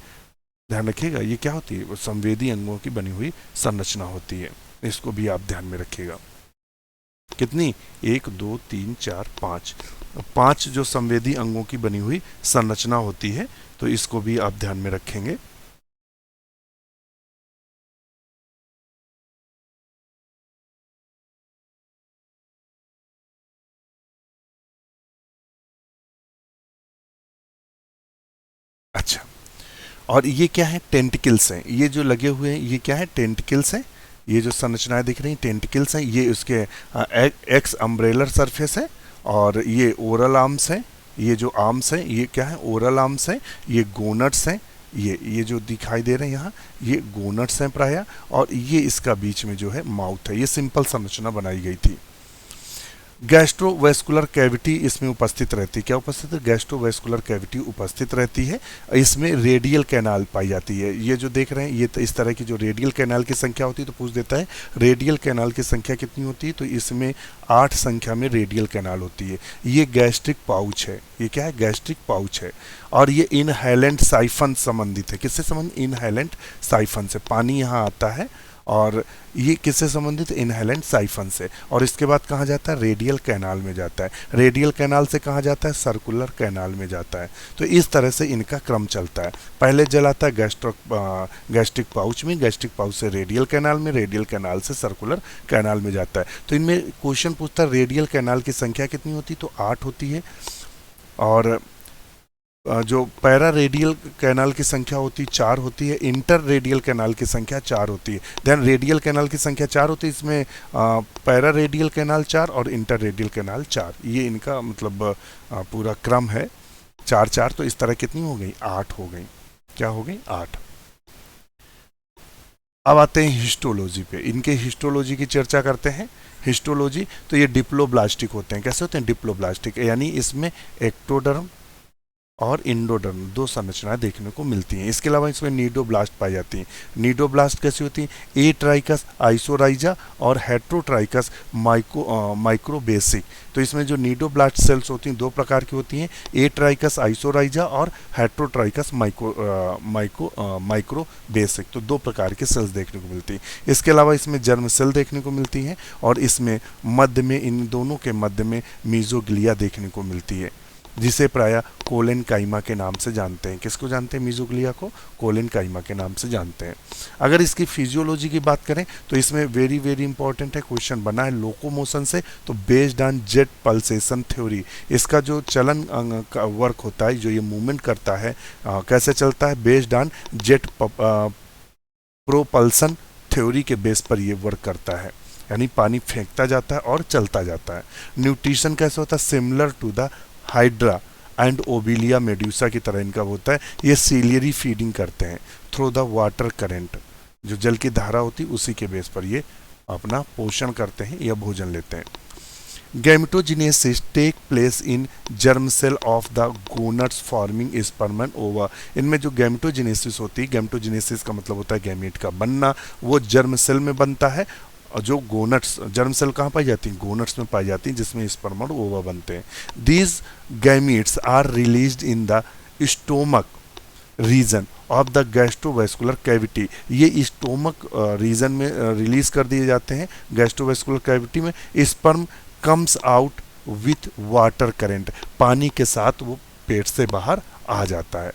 ध्यान रखिएगा, ये क्या होती है? वो संवेदी अंगों की बनी हुई संरचना होती है। इसको भी आप ध्यान में रखिएगा। कितनी? 1 2 3 4 5, 5 जो संवेदी अंगों की बनी हुई संरचना होती है। तो इसको भी आप ध्यान में रखेंगे। अच्छा, और ये क्या है? टेंटिकल्स हैं। ये जो लगे हुए हैं ये क्या है? टेंटिकल्स हैं। ये जो संरचनाएं दिख रही हैं टेंटिकल्स हैं। ये उसके एक्स अम्ब्रेलर सरफेस है। और ये ओरल आर्म्स हैं। ये जो आर्म्स हैं ये क्या है? ओरल आर्म्स हैं। ये गोनट्स हैं। ये जो दिखाई दे रहे हैं यहाँ, ये गोनट्स हैं प्रायः। और ये इसका बीच में जो है माउथ है। ये सिंपल संरचना बनाई गई थी। गैस्ट्रोवेस्कुलर कैविटी इसमें उपस्थित रहती है। क्या उपस्थित है? गैस्ट्रोवेस्कुलर कैविटी उपस्थित रहती है। इसमें रेडियल कैनाल पाई जाती है। ये जो देख रहे हैं ये तो इस तरह की जो रेडियल कैनाल की संख्या होती है, तो पूछ देता है रेडियल कैनाल की संख्या कितनी होती है? तो इसमें 8 संख्या में रेडियल कैनाल होती है। ये गैस्ट्रिक पाउच है। ये क्या है? गैस्ट्रिक पाउच है। और ये इनहेलेंट साइफन संबंधित है। किससे संबंधित? इनहेलेंट साइफन से। पानी यहाँ आता है और ये किससे संबंधित? इनहेलेंट साइफन से। और इसके बाद कहाँ जाता है? रेडियल कैनाल में जाता है। रेडियल कैनाल से कहाँ जाता है? सर्कुलर कैनाल में जाता है। तो इस तरह से इनका क्रम चलता है। पहले जलाता है गैस्ट्रिक पाउच में, गैस्ट्रिक पाउच से रेडियल कैनाल में, रेडियल कैनाल से सर्कुलर कैनाल में जाता है। तो इनमें क्वेश्चन पूछता है रेडियल कैनाल की संख्या कितनी होती है? तो 8 होती है। और जो पैरा रेडियल कैनाल की संख्या होती है 4 होती है, इंटर रेडियल कैनाल की संख्या 4 होती है। देन रेडियल कैनाल की संख्या 4 होती है, इसमें पैरा रेडियल कैनाल 4 और इंटर रेडियल कैनाल 4, ये इनका मतलब पूरा क्रम है। 4 4 तो इस तरह कितनी हो गई, 8 हो गई। क्या हो गई, 8। अब आते हैं हिस्टोलॉजी पे, इनके हिस्टोलॉजी की चर्चा करते हैं। हिस्टोलॉजी तो ये डिप्लोब्लास्टिक होते हैं। कैसे होते हैं, डिप्लोब्लास्टिक, यानी इसमें एक्टोडर्म और इंडोडर्म दो संरचनाएं देखने को मिलती हैं। इसके अलावा इसमें नीडोब्लास्ट पाई जाती हैं। नीडोब्लास्ट कैसी होती हैं, ए ट्राइकस आइसोराइजा और हेट्रोट्राइकस माइक्रोबेसिक। तो इसमें जो नीडोब्लास्ट सेल्स होती हैं दो प्रकार की होती हैं, ए ट्राइकस आइसोराइजा और हेट्रोट्राइकस माइक्रोबेसिक। तो दो प्रकार के सेल्स देखने को मिलती हैं। इसके अलावा इसमें जर्म सेल देखने को मिलती हैं और इसमें मध्य में, इन दोनों के मध्य में मीजोग्लिया देखने को मिलती है, जिसे प्रायः कोलेन काइमा के नाम से जानते हैं। किसको जानते हैं, मीजोग्लिया को कोलेन काइमा के नाम से जानते हैं। अगर इसकी फिजियोलॉजी की बात करें तो इसमें वेरी वेरी इंपॉर्टेंट है, क्वेश्चन बना है लोकोमोशन से, तो based on jet pulsation theory. इसका जो चलन का वर्क होता है, जो ये मूवमेंट करता है, कैसे चलता है, based on jet propulsion theory के बेस पर ये वर्क करता है, यानी पानी फेंकता जाता है और चलता जाता है। न्यूट्रिशन कैसे होता है, similar to the hydra and obelia medusa की तरह इनका होता है। ये सीलियरी फीडिंग करते हैं थ्रू द वाटर करंट, जो जल की धारा होती है उसी के बेस पर ये अपना पोषण करते हैं या भोजन लेते हैं। Gametogenesis take place in germ cell of the gonads forming sperm and ova. इनमें जो गैमेटोजेनेसिस होती है, गैमेटोजेनेसिस का मतलब होता है गैमेट का बनना, वो जर्म सेल में बनता है। और जो गोनट्स, जर्म सेल कहाँ पाई जाती हैं, गोनट्स में पाई जाती हैं, जिसमें स्पर्म और ओवा बनते हैं। These gametes are released in the stomach region of the gastrovascular cavity. ये स्टोमक रीजन में रिलीज कर दिए जाते हैं, गैस्ट्रोवेस्कुलर कैविटी में। Sperm comes out with water current, पानी के साथ वो पेट से बाहर आ जाता है।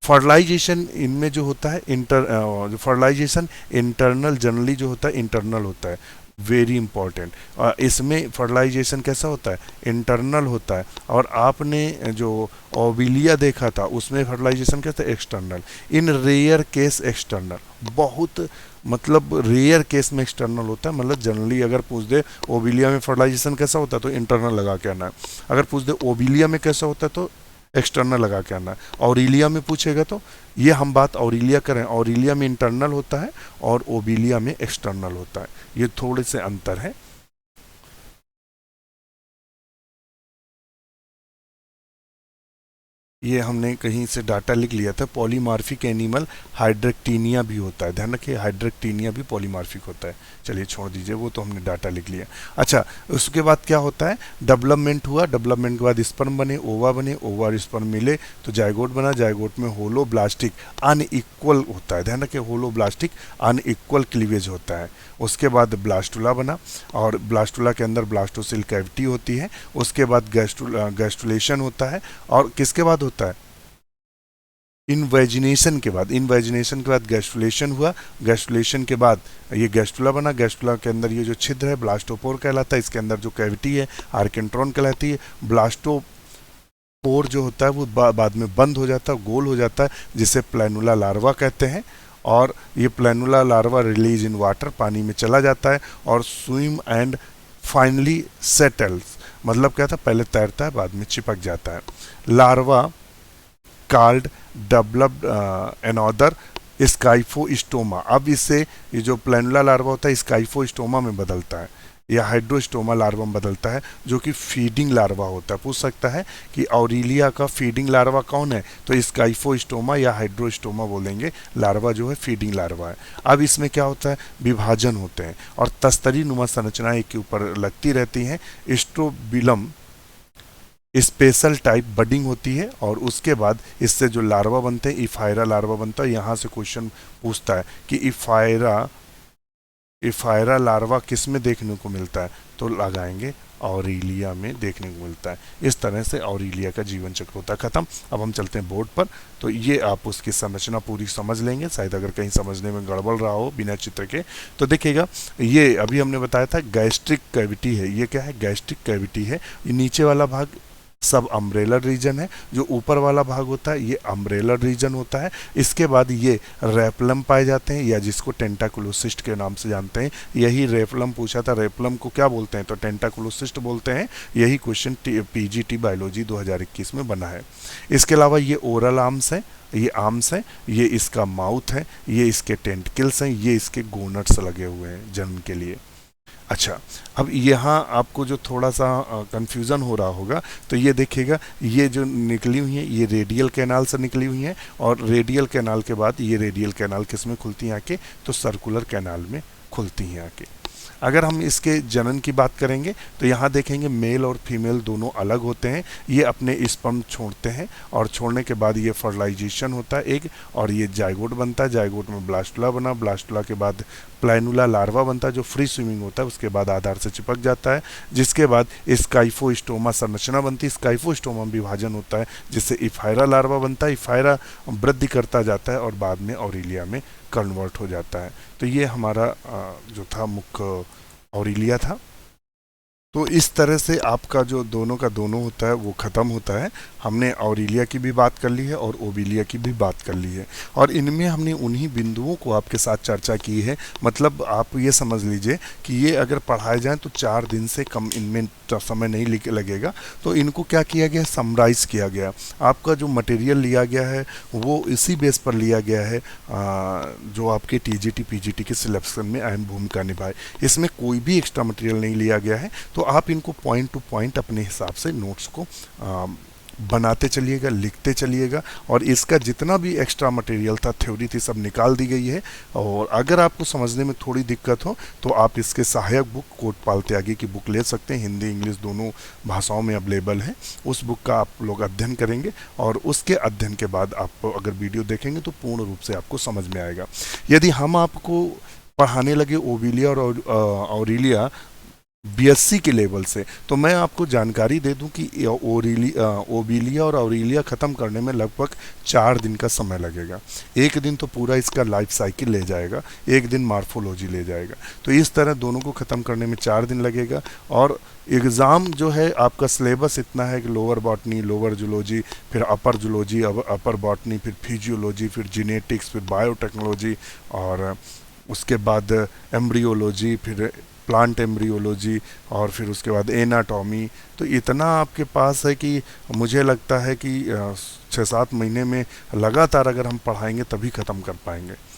फर्टिलाइजेशन इनमें जो होता है फर्टिलाइजेशन इंटरनल, जनरली जो होता है इंटरनल होता है, वेरी इंपॉर्टेंट। इसमें फर्टिलाइजेशन कैसा होता है, इंटरनल होता है। और आपने जो ओविलिया देखा था उसमें फर्टिलाइजेशन कैसा, एक्सटर्नल। इन रेयर केस एक्सटर्नल, बहुत मतलब रेयर केस में एक्सटर्नल होता है। मतलब जनरली अगर पूछ दे ओविलिया में फर्टिलाइजेशन कैसा होता है तो इंटरनल लगा के आना है। अगर पूछ दे ओविलिया में कैसा होता है तो एक्सटर्नल लगा के आना है। ऑरिलिया में पूछेगा तो ये हम बात ऑरिलिया करें, ऑरिलिया में इंटरनल होता है और ओबिलिया में एक्सटर्नल होता है, ये थोड़े से अंतर है। ये हमने कहीं से डाटा लिख लिया था। पॉलीमार्फिक एनिमल हाइड्रेक्टीनिया भी होता है, ध्यान रखिए, हाइड्रेक्टीनिया भी पॉलीमार्फिक होता है। चलिए छोड़ दीजिए, वो तो हमने डाटा लिख लिया। अच्छा, उसके बाद क्या होता है, डेवलपमेंट हुआ, डेवलपमेंट के बाद स्पर्म बने, ओवा और स्पर्म मिले तो जायगोट बना। जायगोट में होलोब्लास्टिक अनइक्वल होता है, ध्यान रखिए, होलोब्लास्टिक अनइक्वल क्लीवेज होता है। उसके बाद ब्लास्टुला बना और ब्लास्टुला के अंदर ब्लास्टोसिल कैविटी होती है। उसके बाद गैस्ट्रुलेशन होता है और किसके बाद होता है, इनवेजिनेशन के बाद। इनवेजिनेशन के बाद गैस्ट्रुलेशन हुआ, गैस्ट्रुलेशन के बाद ये गैस्ट्रुला बना। गैस्ट्रुला के अंदर ये जो छिद्र है ब्लास्टोपोर कहलाता है, इसके अंदर जो कैविटी है आर्केंट्रॉन कहलाती है। ब्लास्टोपोर जो होता है वो बाद में बंद हो जाता है, गोल हो जाता है, जिसे प्लैनुला लार्वा कहते हैं। और ये planula larva release in water, पानी में चला जाता है और स्विम एंड फाइनली सेटल्स, मतलब क्या था, पहले तैरता है बाद में चिपक जाता है। Larva card developed another scyphistoma. अब इससे ये जो प्लैनुला लार्वा होता है स्काइफोस्टोमा में बदलता है या हाइड्रोस्टोमा लार्वा में बदलता है, जो कि फीडिंग लार्वा होता है। पूछ सकता है कि ऑरिलिया का फीडिंग लार्वा कौन है, तो स्काइफोस्टोमा या हाइड्रोस्टोमा बोलेंगे। लार्वा जो है फीडिंग लार्वा है। अब इसमें क्या होता है, विभाजन होते हैं और तस्तरी नुमा संरचनाएं एक के ऊपर लगती रहती हैं। स्ट्रोबिलम स्पेशल टाइप बडिंग होती है और उसके बाद इससे जो लार्वा बनते हैं इफायरा लार्वा बनता है। यहाँ से क्वेश्चन पूछता है कि इफायरा लार्वा किस में देखने को मिलता है, तो लगाएंगे ऑरिलिया में देखने को मिलता है। इस तरह से ऑरिलिया का जीवन चक्र होता है। खत्म। अब हम चलते हैं बोर्ड पर, तो ये आप उसकी संरचना पूरी समझ लेंगे। शायद अगर कहीं समझने में गड़बड़ रहा हो बिना चित्र के तो देखिएगा, ये अभी हमने बताया था गैस्ट्रिक कैविटी है। ये क्या है, गैस्ट्रिक कैविटी है। ये नीचे वाला भाग सब अम्ब्रेलर रीजन है। जो ऊपर वाला भाग होता है ये अम्ब्रेलर रीजन होता है। इसके बाद ये रेपलम पाए जाते हैं, या जिसको टेंटाकुलोसिस्ट के नाम से जानते हैं। यही रेपलम पूछा था, रेपलम को क्या बोलते हैं, तो टेंटाकुलोसिस्ट बोलते हैं। यही क्वेश्चन पीजीटी बायोलॉजी 2021 में बना है। इसके अलावा ये ओरल आर्म्स हैं, ये आर्म्स हैं, ये इसका माउथ है, ये इसके टेंटिकल्स हैं, ये इसके गोनट्स लगे हुए हैं जन्म के लिए। अच्छा, अब यहाँ आपको जो थोड़ा सा कंफ्यूजन हो रहा होगा, तो ये देखिएगा, ये जो निकली हुई है ये रेडियल कैनाल से निकली हुई हैं, और रेडियल कैनाल के बाद ये रेडियल कैनाल किस में खुलती हैं आके, तो सर्कुलर कैनाल में खुलती हैं आके। अगर हम इसके जनन की बात करेंगे तो यहाँ देखेंगे मेल और फीमेल दोनों अलग होते हैं। ये अपने स्पर्म छोड़ते हैं, और छोड़ने के बाद ये फर्टिलाइजेशन होता है एग, और ये जाइगोट बनता है। जाइगोट में ब्लास्टुला बना, ब्लास्टुला के बाद प्लाइनुला लार्वा बनता है जो फ्री स्विमिंग होता है, उसके बाद आधार से चिपक जाता है, जिसके बाद स्काइफोस्टोमा संरचना बनती है। स्काइफोस्टोमा विभाजन होता है जिससे इफायरा लार्वा बनता है। इफायरा वृद्धि करता जाता है और बाद में ऑरिलिया में कन्वर्ट हो जाता है। तो ये हमारा जो था मुख्य ऑरिलिया था। तो इस तरह से आपका जो दोनों का दोनों होता है वो ख़त्म होता है। हमने ऑरिलिया की भी बात कर ली है और ओबिलिया की भी बात कर ली है, और इनमें हमने उन्हीं बिंदुओं को आपके साथ चर्चा की है। मतलब आप ये समझ लीजिए कि ये अगर पढ़ाए जाएं तो 4 दिन से कम इनमें समय नहीं लगेगा। तो इनको क्या किया गया, समराइज़ किया गया। आपका जो मटेरियल लिया गया है वो इसी बेस पर लिया गया है जो आपके टीजीटी पीजीटी के सिलेक्शन में अहम भूमिका निभाए। इसमें कोई भी एक्स्ट्रा मटेरियल नहीं लिया गया है। तो आप इनको पॉइंट टू पॉइंट अपने हिसाब से नोट्स को बनाते चलिएगा, लिखते चलिएगा, और इसका जितना भी एक्स्ट्रा मटेरियल था, थ्योरी थी, सब निकाल दी गई है। और अगर आपको समझने में थोड़ी दिक्कत हो तो आप इसके सहायक बुक कोटपाल त्यागी की बुक ले सकते हैं। हिंदी इंग्लिश दोनों भाषाओं में अवेलेबल है। उस बुक का आप लोग अध्ययन करेंगे, और उसके अध्ययन के बाद आप अगर वीडियो देखेंगे तो पूर्ण रूप से आपको समझ में आएगा। यदि हम आपको पढ़ाने लगे ओबिलिया और ऑरिलिया बीएससी के लेवल से, तो मैं आपको जानकारी दे दूं कि ओबिलिया और ऑरिलिया ख़त्म करने में लगभग 4 दिन का समय लगेगा। एक दिन तो पूरा इसका लाइफ साइकिल ले जाएगा, एक दिन मार्फोलॉजी ले जाएगा। तो इस तरह दोनों को ख़त्म करने में 4 दिन लगेगा। और एग्ज़ाम जो है आपका सिलेबस इतना है कि लोअर बॉटनी, लोअर जूलॉजी, फिर अपर जूलॉजी, अपर बॉटनी, फिर फिजियोलॉजी, फिर जीनेटिक्स, फिर बायोटेक्नोलॉजी, और उसके बाद एम्ब्रियोलॉजी, फिर प्लांट एम्ब्रियोलॉजी, और फिर उसके बाद एनाटॉमी। तो इतना आपके पास है कि मुझे लगता है कि 6-7 महीने में लगातार अगर हम पढ़ाएंगे तभी ख़त्म कर पाएंगे।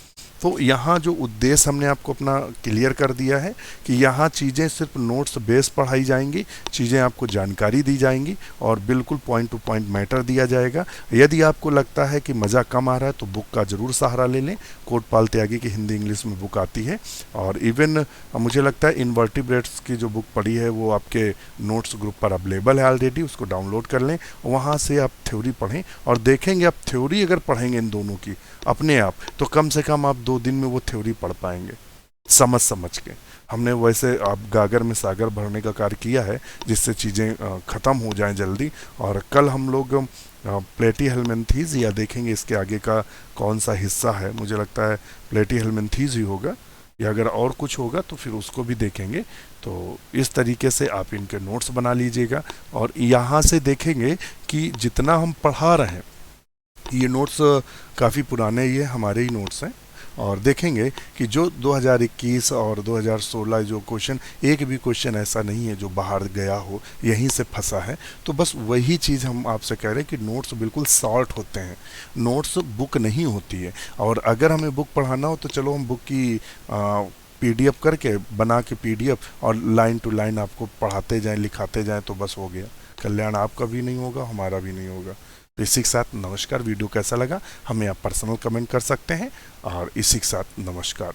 तो यहाँ जो उद्देश्य हमने आपको अपना क्लियर कर दिया है कि यहाँ चीज़ें सिर्फ नोट्स बेस पढ़ाई जाएंगी, चीज़ें आपको जानकारी दी जाएंगी, और बिल्कुल पॉइंट टू पॉइंट मैटर दिया जाएगा। यदि आपको लगता है कि मज़ा कम आ रहा है तो बुक का ज़रूर सहारा ले लें। कोटपाल त्यागी की हिंदी इंग्लिश में बुक आती है, और इवन मुझे लगता है इन्वर्टिब्रेट्स की जो बुक पढ़ी है वो आपके नोट्स ग्रुप पर अवेलेबल है ऑलरेडी, उसको डाउनलोड कर लें। वहाँ से आप थ्योरी पढ़ें, और देखेंगे आप थ्योरी अगर पढ़ेंगे इन दोनों की अपने आप, तो कम से कम आप 2 दिन में वो थ्योरी पढ़ पाएंगे समझ के। हमने वैसे आप गागर में सागर भरने का कार्य किया है जिससे चीज़ें ख़त्म हो जाएं जल्दी। और कल हम लोग प्लेटीहेल्मिन्थीज़ या देखेंगे इसके आगे का कौन सा हिस्सा है। मुझे लगता है प्लेटीहेल्मिन्थीज़ ही होगा, या अगर और कुछ होगा तो फिर उसको भी देखेंगे। तो इस तरीके से आप इनके नोट्स बना लीजिएगा, और यहाँ से देखेंगे कि जितना हम पढ़ा रहे हैं ये नोट्स काफ़ी पुराने, ये हमारे ही नोट्स हैं। और देखेंगे कि जो 2021 और 2016 जो क्वेश्चन, एक भी क्वेश्चन ऐसा नहीं है जो बाहर गया हो, यहीं से फंसा है। तो बस वही चीज़ हम आपसे कह रहे हैं कि नोट्स बिल्कुल शॉर्ट होते हैं, नोट्स बुक नहीं होती है। और अगर हमें बुक पढ़ाना हो तो चलो हम बुक की पीडीएफ करके बना के पीडीएफ और लाइन टू लाइन आपको पढ़ाते जाएं, लिखाते जाएं, तो बस हो गया। कल्याण आपका भी नहीं होगा, हमारा भी नहीं होगा। तो इसी के साथ नमस्कार। वीडियो कैसा लगा हमें आप पर्सनल कमेंट कर सकते हैं, और इसी के साथ नमस्कार।